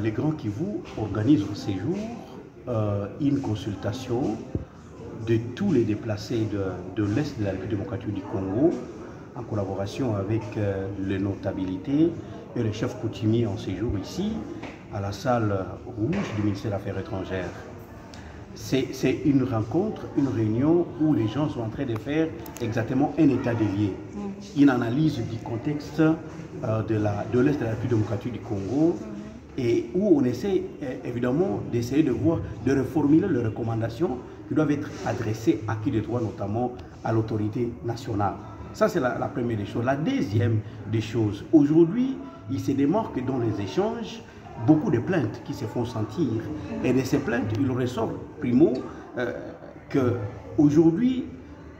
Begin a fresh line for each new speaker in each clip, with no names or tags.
les Grands Kivu organisent au séjour une consultation de tous les déplacés de l'Est de la République démocratique du Congo, en collaboration avec les notabilités et les chefs coutumiers en séjour ici, à la salle rouge du ministère des Affaires étrangères. C'est une rencontre, une réunion où les gens sont en train de faire exactement un état des lieux, une analyse du contexte de l'Est de la République démocratique du Congo, et où on essaie évidemment d'essayer de voir, de reformuler les recommandations qui doivent être adressées à qui de droit, notamment à l'autorité nationale. Ça, c'est la première des choses. La deuxième des choses, aujourd'hui, il se démarque dans les échanges beaucoup de plaintes qui se font sentir. Et de ces plaintes, il ressort, primo, qu'aujourd'hui,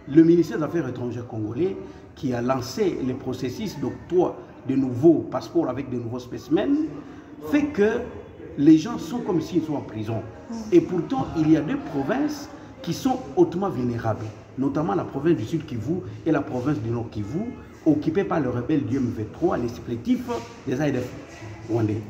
le ministère des Affaires étrangères congolais, qui a lancé le processus d'octroi de nouveaux passeports avec de nouveaux spécimens, fait que les gens sont comme s'ils sont en prison. Et pourtant, il y a deux provinces qui sont hautement vulnérables, notamment la province du Sud Kivu et la province du Nord Kivu, occupées par le rebelle du M23, les supplétifs des ADF rwandais.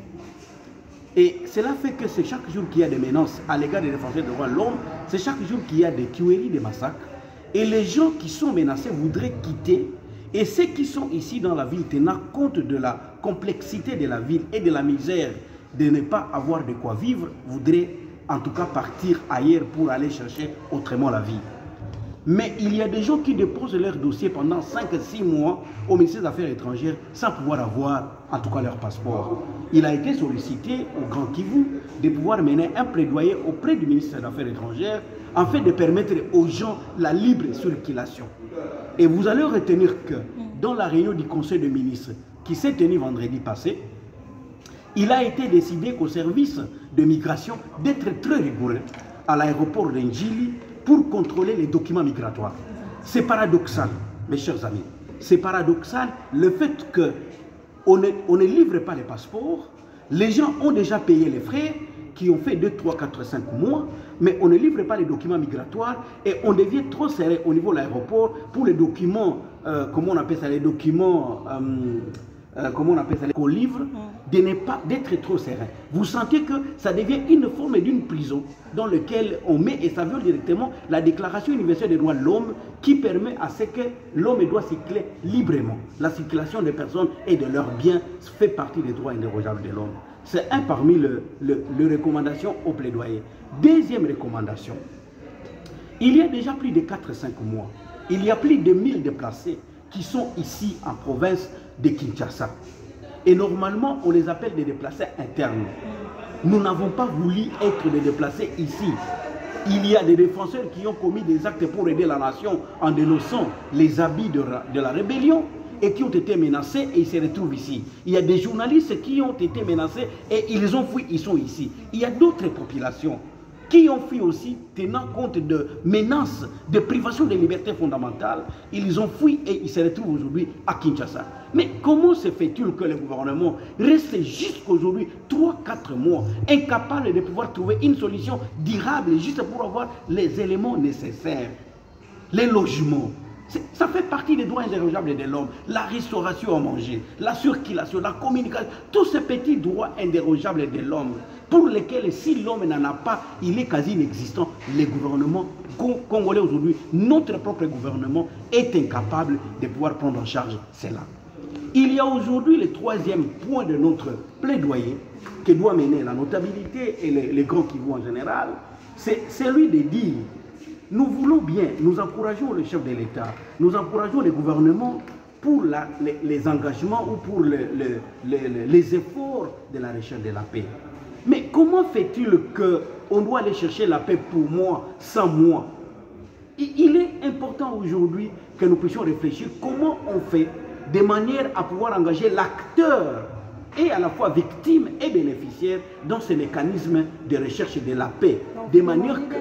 Et cela fait que c'est chaque jour qu'il y a des menaces à l'égard des défenseurs des droits de l'homme, c'est chaque jour qu'il y a des tueries, des massacres. Et les gens qui sont menacés voudraient quitter. Et ceux qui sont ici dans la ville, tenant compte de la complexité de la ville et de la misère, de ne pas avoir de quoi vivre, voudraient en tout cas partir ailleurs pour aller chercher autrement la vie. Mais il y a des gens qui déposent leur dossier pendant 5 à 6 mois au ministère des Affaires étrangères sans pouvoir avoir en tout cas leur passeport. Il a été sollicité au Grand Kivu de pouvoir mener un plaidoyer auprès du ministère des Affaires étrangères afin de permettre aux gens la libre circulation. Et vous allez retenir que dans la réunion du Conseil des ministres qui s'est tenue vendredi passé, il a été décidé qu'au service de migration d'être très rigoureux à l'aéroport d'Njili pour contrôler les documents migratoires. C'est paradoxal, mes chers amis. C'est paradoxal le fait qu'on ne livre pas les passeports. Les gens ont déjà payé les frais qui ont fait 2, 3, 4, 5 mois, mais on ne livre pas les documents migratoires et on devient trop serré au niveau de l'aéroport pour les documents, comment on appelle ça, les documents, comment on appelle ça, qu'on livre, d'être trop serein. Vous sentez que ça devient une forme d'une prison dans laquelle on met, et ça viole directement la Déclaration universelle des droits de l'homme qui permet à ce que l'homme doit circuler librement. La circulation des personnes et de leurs biens fait partie des droits indérogeables de l'homme. C'est un parmi les recommandations au plaidoyer. Deuxième recommandation, il y a déjà plus de 4-5 mois, il y a plus de 1000 déplacés qui sont ici en province de Kinshasa. Et normalement, on les appelle des déplacés internes. Nous n'avons pas voulu être des déplacés ici. Il y a des défenseurs qui ont commis des actes pour aider la nation en dénonçant les habits de la rébellion et qui ont été menacés et ils se retrouvent ici. Il y a des journalistes qui ont été menacés et ils ont fui, ils sont ici. Il y a d'autres populations qui ont fui aussi, tenant compte de menaces, de privation des libertés fondamentales. Ils ont fui et ils se retrouvent aujourd'hui à Kinshasa. Mais comment se fait-il que le gouvernement reste jusqu'aujourd'hui 3-4 mois incapable de pouvoir trouver une solution durable juste pour avoir les éléments nécessaires, les logements? Ça fait partie des droits indérogeables de l'homme. La restauration à manger, la circulation, la communication, tous ces petits droits indérogeables de l'homme pour lesquels, si l'homme n'en a pas, il est quasi inexistant. Le gouvernement congolais aujourd'hui, notre propre gouvernement, est incapable de pouvoir prendre en charge cela. Il y a aujourd'hui le troisième point de notre plaidoyer que doit mener la notabilité et les Grands Kivu en général, c'est celui de dire: nous voulons bien, nous encourageons le chef de l'État, nous encourageons le gouvernement pour les engagements ou pour les efforts de la recherche de la paix. Mais comment fait-il qu'on doit aller chercher la paix pour moi, sans moi? Il est important aujourd'hui que nous puissions réfléchir comment on fait de manière à pouvoir engager l'acteur et à la fois victime et bénéficiaire dans ce mécanisme de recherche de la paix. De manière que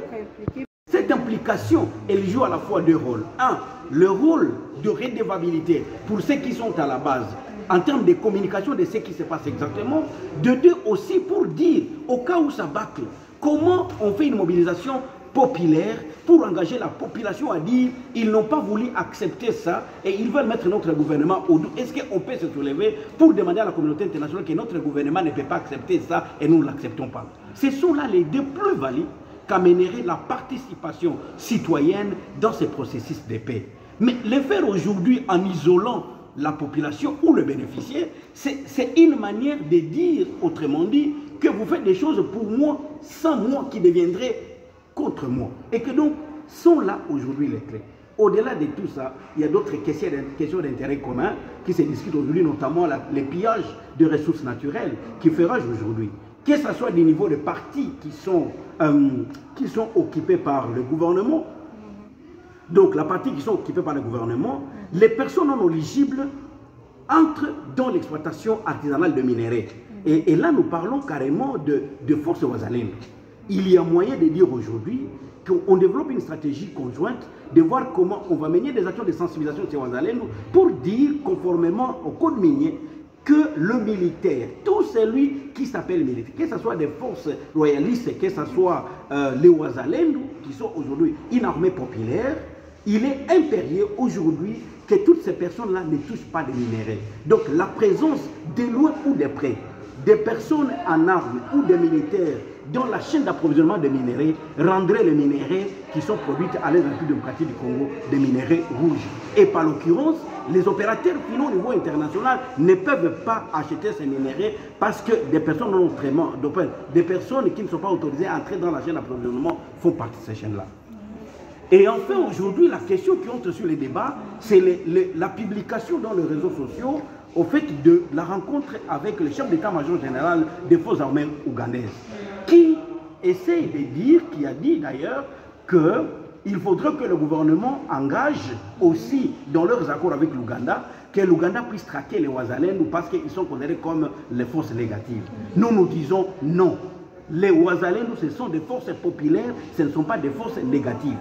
cette implication, elle joue à la fois deux rôles. Un, le rôle de redevabilité pour ceux qui sont à la base, en termes de communication de ce qui se passe exactement. De deux, aussi pour dire, au cas où ça bâcle, comment on fait une mobilisation populaire pour engager la population à dire ils n'ont pas voulu accepter ça et ils veulent mettre notre gouvernement au dos. Est-ce qu'on peut se soulever pour demander à la communauté internationale que notre gouvernement ne peut pas accepter ça et nous ne l'acceptons pas? Ce sont là les deux plus-values qu'amènerait la participation citoyenne dans ce processus de paix. Mais le faire aujourd'hui en isolant la population ou le bénéficiaire, c'est une manière de dire, autrement dit, que vous faites des choses pour moi, sans moi qui deviendrait contre moi. Et que donc, sont là aujourd'hui les clés. Au-delà de tout ça, il y a d'autres questions d'intérêt commun qui se discutent aujourd'hui, notamment les pillages de ressources naturelles qui fait rage aujourd'hui. Que ce soit des niveaux de partis qui sont occupés par le gouvernement, donc la partie qui sont occupées par le gouvernement, les personnes non éligibles entrent dans l'exploitation artisanale de minerais. Et là, nous parlons carrément de forces wazalendo. Il y a moyen de dire aujourd'hui qu'on développe une stratégie conjointe, de voir comment on va mener des actions de sensibilisation de ces wazalendo pour dire, conformément au code minier, que le militaire, tout celui qui s'appelle militaire, que ce soit des forces royalistes, que ce soit les wazalendo, qui sont aujourd'hui une armée populaire, il est impérieux aujourd'hui que toutes ces personnes-là ne touchent pas de minerais. Donc la présence de loin ou de près, des personnes en armes ou des militaires dans la chaîne d'approvisionnement des minéraux rendrait les minéraux qui sont produits à l'aide de la République démocratique du Congo des minéraux rouges. Et par l'occurrence, les opérateurs finaux au niveau international ne peuvent pas acheter ces minéraux parce que des personnes des personnes qui ne sont pas autorisées à entrer dans la chaîne d'approvisionnement font partie de ces chaînes-là. Et enfin, aujourd'hui, la question qui entre sur les débats, c'est la publication dans les réseaux sociaux au fait de la rencontre avec le chef d'état-major général des forces armées ougandaises, qui essaie de dire, qui a dit d'ailleurs, qu'il faudrait que le gouvernement engage aussi dans leurs accords avec l'Ouganda, que l'Ouganda puisse traquer les Wazalendo parce qu'ils sont considérés comme les forces négatives. Nous, nous disons non. Les Wazalendo, ce sont des forces populaires, ce ne sont pas des forces négatives.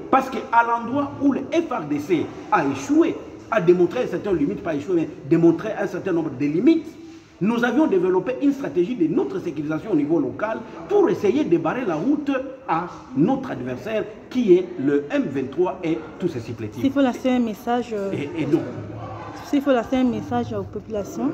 Parce qu'à l'endroit où le FRDC a échoué, a démontré un certain limite, pas échoué, mais démontré un certain nombre de limites, nous avions développé une stratégie de notre sécurisation au niveau local pour essayer de barrer la route à notre adversaire qui est le M23 et tous ses supplétifs.
S'il faut lancer un message, s'il faut lancer un message aux populations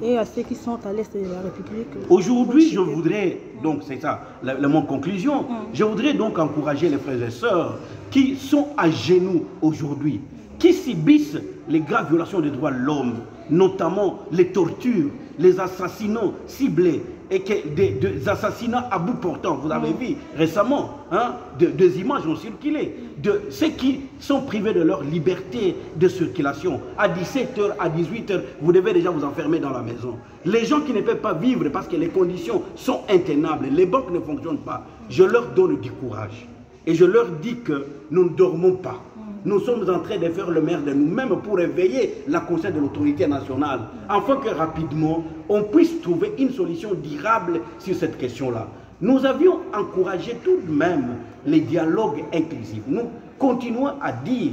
et à ceux qui sont à l'est de la République.
Aujourd'hui, je voudrais, donc c'est ça, mon conclusion, je voudrais donc encourager les frères et sœurs qui sont à genoux aujourd'hui, qui subissent les graves violations des droits de l'homme, notamment les tortures, les assassinats ciblés et des assassinats à bout portant. Vous avez vu récemment, hein, des images ont circulé de ceux qui sont privés de leur liberté de circulation. À 17h, à 18h, vous devez déjà vous enfermer dans la maison. Les gens qui ne peuvent pas vivre parce que les conditions sont intenables, les banques ne fonctionnent pas, je leur donne du courage. Et je leur dis que nous ne dormons pas. Nous sommes en train de faire le maire de nous-mêmes pour éveiller la conscience de l'autorité nationale, afin que rapidement, on puisse trouver une solution durable sur cette question-là. Nous avions encouragé tout de même les dialogues inclusifs. Nous continuons à dire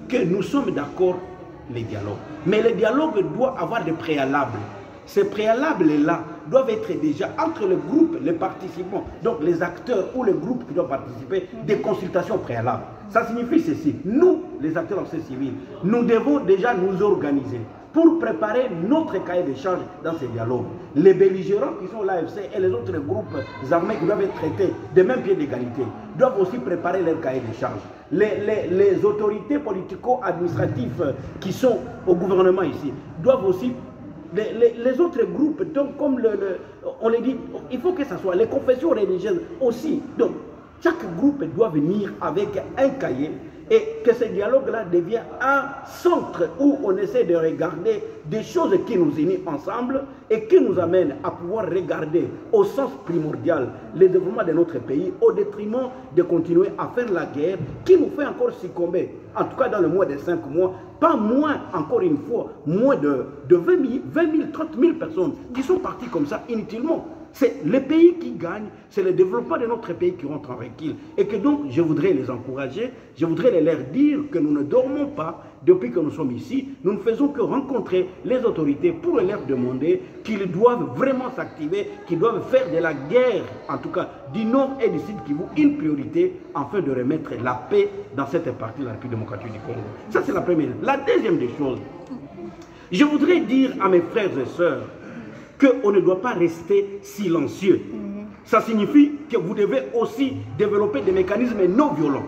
que nous sommes d'accord les dialogues. Mais les dialogues doivent avoir des préalables. Ces préalables-là doivent être déjà entre le groupe, les participants, donc les acteurs ou les groupes qui doivent participer, des consultations préalables. Ça signifie ceci, nous, les acteurs en société civile, nous devons déjà nous organiser pour préparer notre cahier de charges dans ces dialogues. Les belligérants qui sont l'AFC et les autres groupes armés qui doivent être traités de même pied d'égalité doivent aussi préparer leur cahier de charges. Les autorités politico-administratives qui sont au gouvernement ici doivent aussi... Les autres groupes, donc comme on le dit, il faut que ce soit les confessions religieuses aussi. Donc, chaque groupe doit venir avec un cahier et que ce dialogue-là devienne un centre où on essaie de regarder des choses qui nous unissent ensemble et qui nous amènent à pouvoir regarder au sens primordial le développement de notre pays au détriment de continuer à faire la guerre qui nous fait encore succomber, en tout cas dans le mois de 5 mois, pas moins, encore une fois, moins de 20 000, 30 000 personnes qui sont parties comme ça inutilement. c'est le pays qui gagne, c'est le développement de notre pays qui rentre en recul. Et que donc, je voudrais les encourager, je voudrais leur dire que nous ne dormons pas depuis que nous sommes ici. Nous ne faisons que rencontrer les autorités pour leur demander qu'ils doivent vraiment s'activer, qu'ils doivent faire de la guerre, en tout cas du Nord et du Sud Kivu, une priorité afin de remettre la paix dans cette partie de la République démocratique du Congo. Ça, c'est la première. La deuxième des choses, je voudrais dire à mes frères et sœurs qu'on ne doit pas rester silencieux. Ça signifie que vous devez aussi développer des mécanismes non violents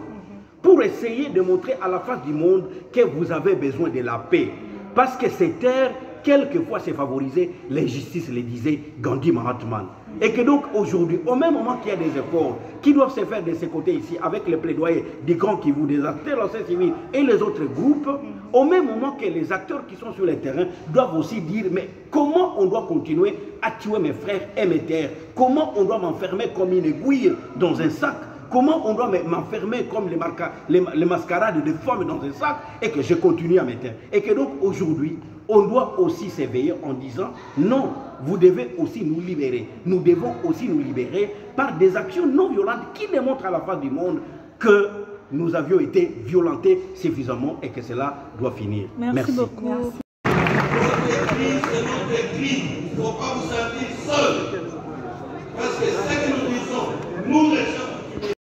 pour essayer de montrer à la face du monde que vous avez besoin de la paix. Parce que cette terre, quelquefois, c'est favoriser l'injustice, le disait Gandhi Mahatma. Et que donc aujourd'hui, au même moment qu'il y a des efforts qui doivent se faire de ce côté ici, avec le plaidoyer des grands qui vous, des acteurs de la société civile et les autres groupes, au même moment que les acteurs qui sont sur le terrain doivent aussi dire, mais comment on doit continuer à tuer mes frères et mes terres? Comment on doit m'enfermer comme une aiguille dans un sac? Comment on doit m'enfermer comme les mascarades de femmes dans un sac et que je continue à me taire? Et que donc aujourd'hui, on doit aussi s'éveiller en disant non, vous devez aussi nous libérer. Nous devons aussi nous libérer par des actions non violentes qui démontrent à la face du monde que nous avions été violentés suffisamment et que cela doit finir.
Merci beaucoup.
Notre cri, c'est notre cri. Il ne faut pas vous sentir seul.